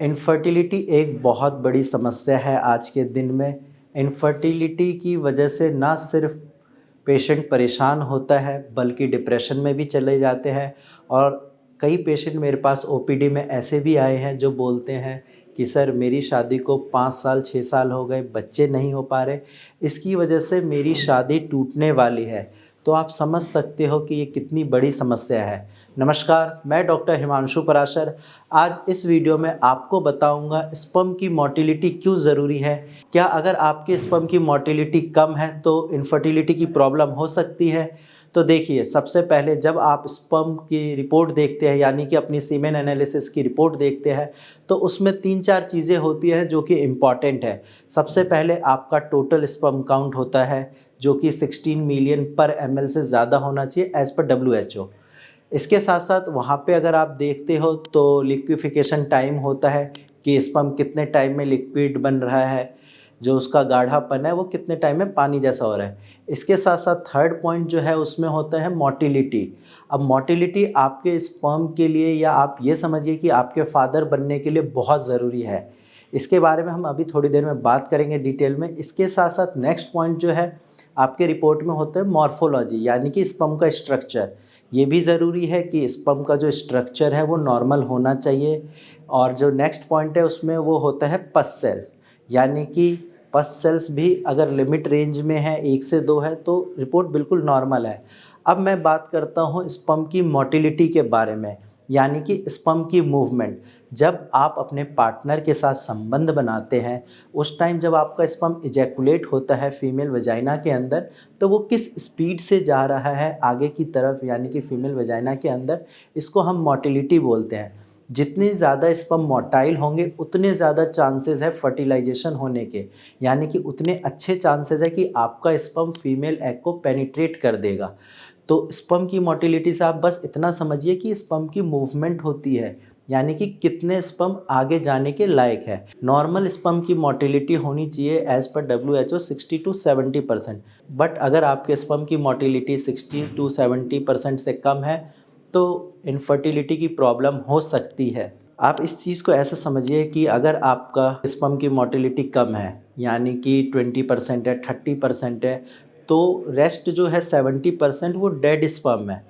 Infertility एक बहुत बड़ी समस्या है आज के दिन में। इनफर्टिलिटी की वजह से ना सिर्फ पेशेंट परेशान होता है बल्कि डिप्रेशन में भी चले जाते हैं। और कई पेशेंट मेरे पास ओपीडी में ऐसे भी आए हैं जो बोलते हैं कि सर मेरी शादी को 5 साल 6 साल हो गए, बच्चे नहीं हो पा रहे, इसकी वजह से मेरी शादी टूटने वाली है। तो आप समझ सकते हो कि ये कितनी बड़ी समस्या है। नमस्कार, मैं डॉक्टर हिमांशु पराशर। आज इस वीडियो में आपको बताऊंगा स्पर्म की मोटिलिटी क्यों ज़रूरी है। क्या अगर आपके स्पर्म की मोटिलिटी कम है तो इनफर्टिलिटी की प्रॉब्लम हो सकती है। तो देखिए, सबसे पहले जब आप स्पर्म की रिपोर्ट देखते हैं यानी कि अपनी सीमेन एनालिसिस की रिपोर्ट देखते हैं तो उसमें 3-4 चीज़ें होती हैं जो कि इम्पॉर्टेंट है। सबसे पहले आपका टोटल स्पर्म काउंट होता है जो कि 16 मिलियन पर ml से ज़्यादा होना चाहिए एज़ पर WHO। इसके साथ साथ वहाँ पे अगर आप देखते हो तो लिक्विफिकेशन टाइम होता है कि स्पर्म कितने टाइम में लिक्विड बन रहा है, जो उसका गाढ़ापन है वो कितने टाइम में पानी जैसा हो रहा है। इसके साथ साथ थर्ड पॉइंट जो है उसमें होता है मोटिलिटी। अब मोटिलिटी आपके स्पर्म के लिए या आप ये समझिए कि आपके फादर बनने के लिए बहुत ज़रूरी है। इसके बारे में हम अभी थोड़ी देर में बात करेंगे डिटेल में। इसके साथ साथ नेक्स्ट पॉइंट जो है आपके रिपोर्ट में होता है मॉर्फोलॉजी यानी कि स्पर्म का स्ट्रक्चर। ये भी ज़रूरी है कि स्पर्म का जो स्ट्रक्चर है वो नॉर्मल होना चाहिए। और जो नेक्स्ट पॉइंट है उसमें वो होता है पस सेल्स, यानी कि पस सेल्स भी अगर लिमिट रेंज में है 1 से 2 है तो रिपोर्ट बिल्कुल नॉर्मल है। अब मैं बात करता हूँ स्पर्म की मोटिलिटी के बारे में, यानी कि स्पर्म की मूवमेंट। जब आप अपने पार्टनर के साथ संबंध बनाते हैं उस टाइम जब आपका स्पर्म इजैकुलेट होता है फीमेल वजाइना के अंदर, तो वो किस स्पीड से जा रहा है आगे की तरफ यानी कि फीमेल वजाइना के अंदर, इसको हम मोटिलिटी बोलते हैं। जितने ज़्यादा स्पर्म मोटाइल होंगे उतने ज़्यादा चांसेस है फर्टिलाइजेशन होने के, यानी कि उतने अच्छे चांसेस है कि आपका स्पर्म फीमेल एग को पेनिट्रेट कर देगा। तो स्पर्म की मोटिलिटी से आप बस इतना समझिए कि स्पर्म की मूवमेंट होती है, यानी कि कितने स्पर्म आगे जाने के लायक है। नॉर्मल स्पर्म की मोटिलिटी होनी चाहिए as per WHO 60 to 70%। But अगर आपके स्पर्म की मोटिलिटी 60 to 70% से कम है तो इनफर्टिलिटी की प्रॉब्लम हो सकती है। आप इस चीज़ को ऐसा समझिए कि अगर आपका स्पर्म की मोटिलिटी कम है यानी कि 20% है, 30% है, तो रेस्ट जो है 70% वो डेड स्पर्म है,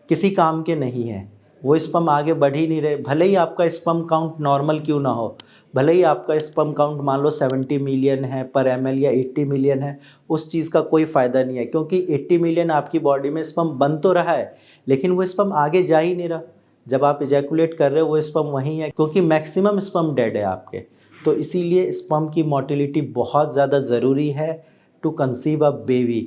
किसी काम के नहीं है। वो स्पर्म आगे बढ़ ही नहीं रहे, भले ही आपका स्पर्म काउंट नॉर्मल क्यों ना हो। भले ही आपका स्पर्म काउंट मान लो 70 मिलियन है पर ml या 80 मिलियन है, उस चीज़ का कोई फ़ायदा नहीं है, क्योंकि 80 मिलियन आपकी बॉडी में स्पर्म बन तो रहा है लेकिन वो स्पर्म आगे जा ही नहीं रहा। जब आप इजैकुलेट कर रहे हो वो स्पर्म वहीं है, क्योंकि मैक्सिमम स्पर्म डेड है आपके। तो इसीलिए स्पर्म की मोटिलिटी बहुत ज़्यादा ज़रूरी है to conceive a baby,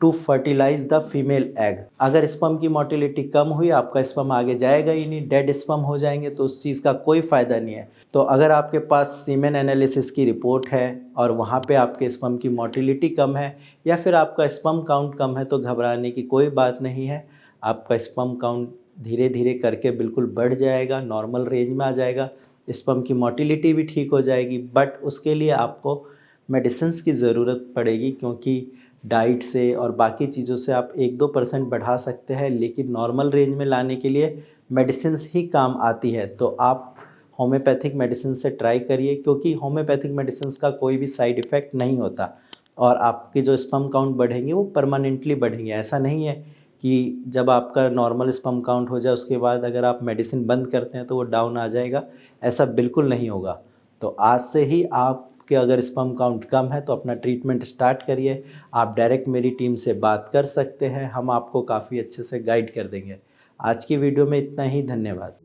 to fertilise the female egg. अगर स्पर्म की मोटिलिटी कम हुई, आपका स्पर्म आगे जाएगा ही नहीं, डेड स्पर्म हो जाएंगे, तो उस चीज़ का कोई फ़ायदा नहीं है। तो अगर आपके पास सीमेन एनालिसिस की रिपोर्ट है और वहाँ पे आपके स्पर्म की मोटिलिटी कम है या फिर आपका स्पर्म काउंट कम है तो घबराने की कोई बात नहीं है। आपका स्पर्म काउंट धीरे धीरे करके बिल्कुल बढ़ जाएगा, नॉर्मल रेंज में आ जाएगा, स्पर्म की मोटिलिटी भी ठीक हो जाएगी। बट उसके लिए आपको मेडिसिन्स की ज़रूरत पड़ेगी, क्योंकि डाइट से और बाकी चीज़ों से आप 1-2% बढ़ा सकते हैं, लेकिन नॉर्मल रेंज में लाने के लिए मेडिसिन्स ही काम आती है। तो आप होम्योपैथिक मेडिसिन से ट्राई करिए, क्योंकि होम्योपैथिक मेडिसिन्स का कोई भी साइड इफ़ेक्ट नहीं होता और आपके जो स्पर्म काउंट बढ़ेंगे वो परमानेंटली बढ़ेंगे। ऐसा नहीं है कि जब आपका नॉर्मल स्पर्म काउंट हो जाए उसके बाद अगर आप मेडिसिन बंद करते हैं तो वो डाउन आ जाएगा, ऐसा बिल्कुल नहीं होगा। तो आज से ही आपके अगर स्पर्म काउंट कम है तो अपना ट्रीटमेंट स्टार्ट करिए। आप डायरेक्ट मेरी टीम से बात कर सकते हैं, हम आपको काफ़ी अच्छे से गाइड कर देंगे। आज की वीडियो में इतना ही, धन्यवाद।